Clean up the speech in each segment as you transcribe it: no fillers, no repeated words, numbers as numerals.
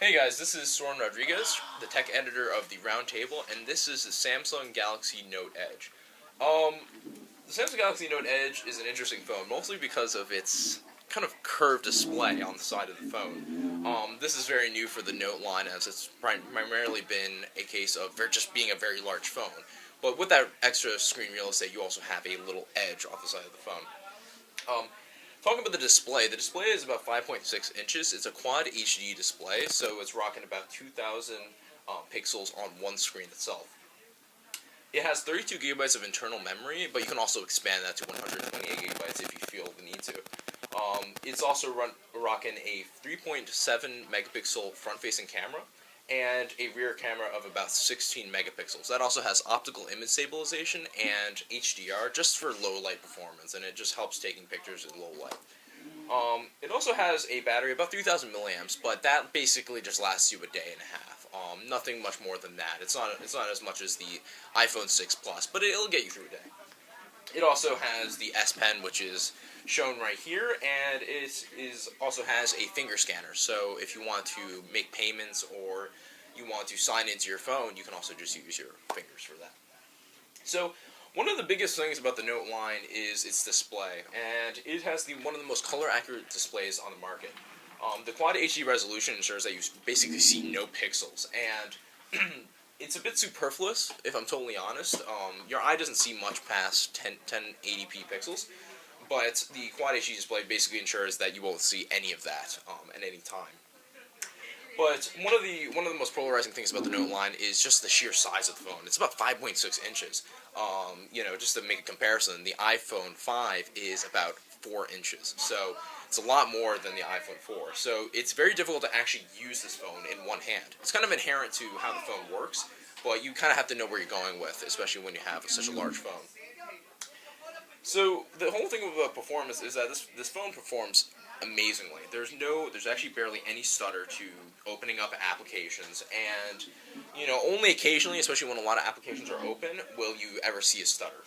Hey guys, this is Soren Rodriguez, the tech editor of the Roundtable, and this is the Samsung Galaxy Note Edge. The Samsung Galaxy Note Edge is an interesting phone, mostly because of its kind of curved display on the side of the phone. This is very new for the Note line, as it's primarily been a case of just being a very large phone. But with that extra screen real estate, you also have a little edge off the side of the phone. Talking about the display is about 5.6 inches. It's a Quad HD display, so it's rocking about 2,000 pixels on one screen itself. It has 32 gigabytes of internal memory, but you can also expand that to 128 gigabytes if you feel the need to. It's also rocking a 3.7 megapixel front-facing camera and a rear camera of about 16 megapixels. That also has optical image stabilization and HDR just for low light performance, and it just helps taking pictures in low light. It also has a battery about 3,000 milliamps, but that basically just lasts you a day and a half. Nothing much more than that. It's not as much as the iPhone 6 Plus, but it'll get you through a day. It also has the S Pen, which is shown right here, and it also has a finger scanner. So if you want to make payments or you want to sign into your phone, you can also just use your fingers for that. So one of the biggest things about the Note line is its display, and it has one of the most color accurate displays on the market. The Quad HD resolution ensures that you basically see no pixels, and it's a bit superfluous, if I'm totally honest. Your eye doesn't see much past 1080p pixels, but the Quad HD display basically ensures that you won't see any of that at any time. But one of the most polarizing things about the Note line is just the sheer size of the phone. It's about 5.6 inches. Just to make a comparison, the iPhone 5 is about 4 inches. So it's a lot more than the iPhone 4. So it's very difficult to actually use this phone in one hand. It's kind of inherent to how the phone works, but you kind of have to know where you're going with, especially when you have such a large phone. So the whole thing about performance is that this phone performs amazingly. There's actually barely any stutter to opening up applications, and only occasionally, especially when a lot of applications are open, will you ever see a stutter.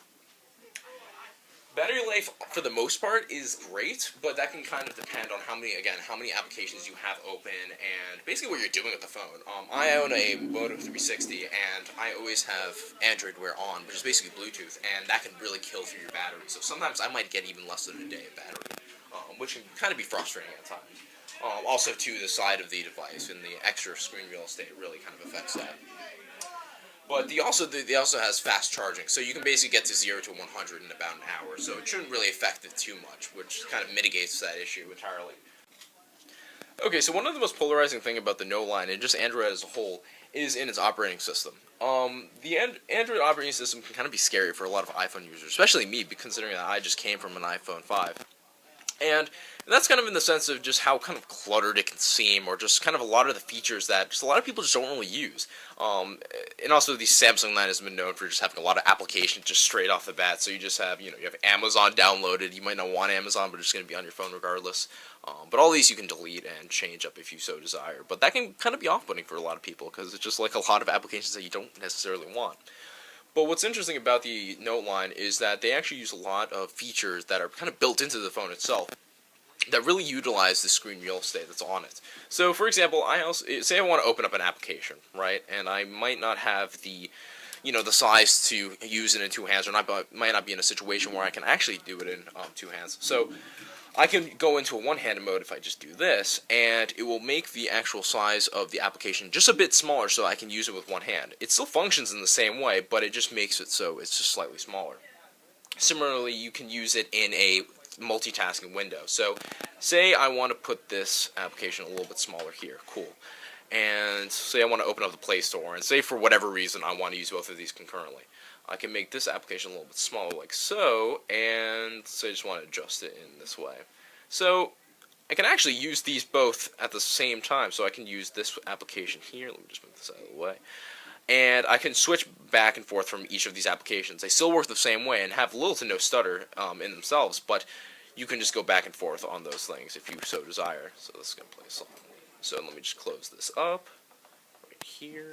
Battery life, for the most part, is great, but that can kind of depend on how many applications you have open and basically what you're doing with the phone. I own a Moto 360, and I always have Android Wear on, which is basically Bluetooth, and that can really kill through your battery. So sometimes I might get even less than a day of battery, which can kind of be frustrating at times. Also, to the side of the device and the extra screen real estate really kind of affects that. But they also has fast charging, so you can basically get to 0 to 100 in about an hour, so it shouldn't really affect it too much, which kind of mitigates that issue entirely. Okay, so one of the most polarizing thing about the Note line, and just Android as a whole, is in its operating system. The Android operating system can kind of be scary for a lot of iPhone users, especially me, considering that I just came from an iPhone 5. And that's kind of in the sense of just how kind of cluttered it can seem, or just kind of a lot of the features that just a lot of people just don't really use. And also the Samsung line has been known for just having a lot of applications just straight off the bat. So you just have, you have Amazon downloaded. You might not want Amazon, but it's going to be on your phone regardless. But all these you can delete and change up if you so desire. But that can kind of be off-putting for a lot of people because it's just like a lot of applications that you don't necessarily want. But what's interesting about the Note line is that they actually use a lot of features that are kind of built into the phone itself that really utilize the screen real estate that's on it. So, for example, say I want to open up an application, right? And I might not have the size to use it in two hands, or might not be in a situation where I can actually do it in two hands. So I can go into a one-handed mode if I just do this, and it will make the actual size of the application just a bit smaller so I can use it with one hand. It still functions in the same way, but it just makes it so it's just slightly smaller. Similarly, you can use it in a multitasking window. So say I want to put this application a little bit smaller here. Cool. And say I want to open up the Play Store, and say for whatever reason I want to use both of these concurrently. I can make this application a little bit smaller like so, and say I just want to adjust it in this way. So I can actually use these both at the same time. So I can use this application here. Let me just move this out of the way. And I can switch back and forth from each of these applications. They still work the same way and have little to no stutter in themselves, but you can just go back and forth on those things if you so desire. So this is going to play a song. So let me just close this up right here.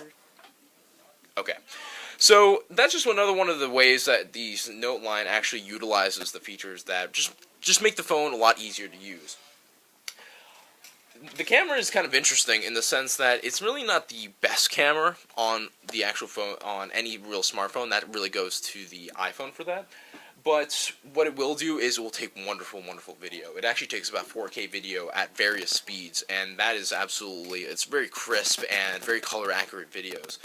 Okay, so that's just another one of the ways that the Note line actually utilizes the features that just make the phone a lot easier to use. the camera is kind of interesting in the sense that it's really not the best camera on the actual phone, on any real smartphone. That really goes to the iPhone for that. But what it will do is it will take wonderful, wonderful video. It actually takes about 4K video at various speeds, and that is absolutely, it's very crisp and very color accurate videos.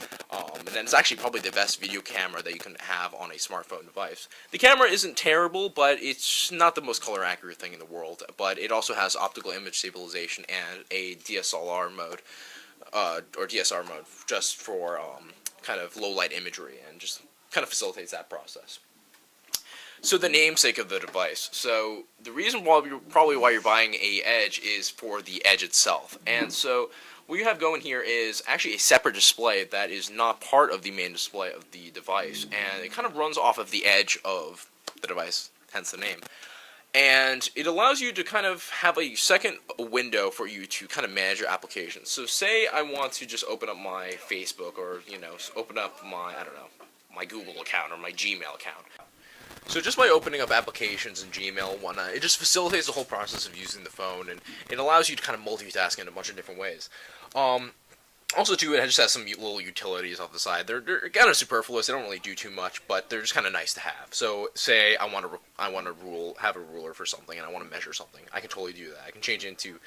And then it's actually probably the best video camera that you can have on a smartphone device. The camera isn't terrible, but it's not the most color accurate thing in the world. But it also has optical image stabilization and a DSLR mode, or DSR mode, just for kind of low light imagery, and just kind of facilitates that process. So the namesake of the device. So the reason why you're buying a Edge is for the Edge itself. And so what you have going here is actually a separate display that is not part of the main display of the device, and it kind of runs off of the edge of the device, hence the name. And it allows you to kind of have a second window for you to kind of manage your applications. So say I want to just open up my Facebook, or, you know, open up my, I don't know, my Google account or my Gmail account. So just by opening up applications in Gmail and whatnot, it just facilitates the whole process of using the phone, and it allows you to kind of multitask in a bunch of different ways. Also, too, it just has some little utilities off the side. They're kind of superfluous. They don't really do too much, but they're just kind of nice to have. So, say I want to have a ruler for something, and I want to measure something. I can totally do that. I can change it into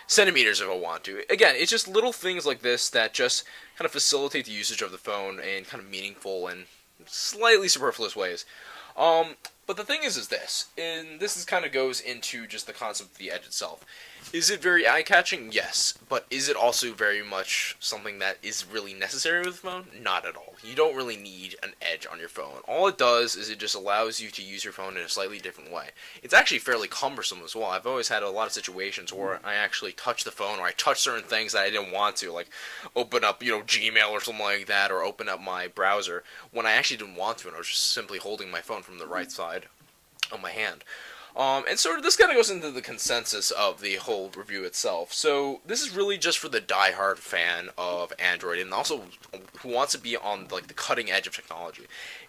centimeters if I want to. Again, it's just little things like this that just kind of facilitate the usage of the phone in kind of meaningful and slightly superfluous ways. But the thing is this, and this kind of goes into just the concept of the Edge itself. Is it very eye-catching? Yes. But is it also very much something that is really necessary with the phone? Not at all. You don't really need an Edge on your phone. All it does is it just allows you to use your phone in a slightly different way. It's actually fairly cumbersome as well. I've always had a lot of situations where I actually touch the phone, or I touch certain things that I didn't want to, like open up, you know, Gmail or something like that, or open up my browser, when I actually didn't want to, and I was just simply holding my phone from the right side of my hand. And sort of this kind of goes into the consensus of the whole review itself. So this is really just for the die-hard fan of Android, and also who wants to be on like the cutting edge of technology.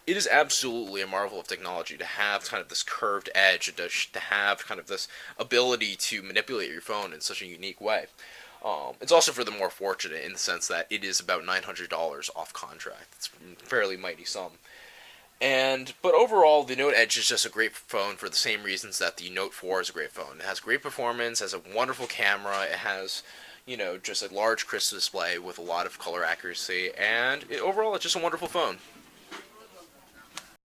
It is absolutely a marvel of technology to have kind of this curved edge, to have kind of this ability to manipulate your phone in such a unique way. It's also for the more fortunate in the sense that it is about $900 off contract. It's a fairly mighty sum. But overall, the Note Edge is just a great phone for the same reasons that the Note 4 is a great phone. It has great performance, has a wonderful camera, it has, you know, just a large crisp display with a lot of color accuracy, and overall, it's just a wonderful phone.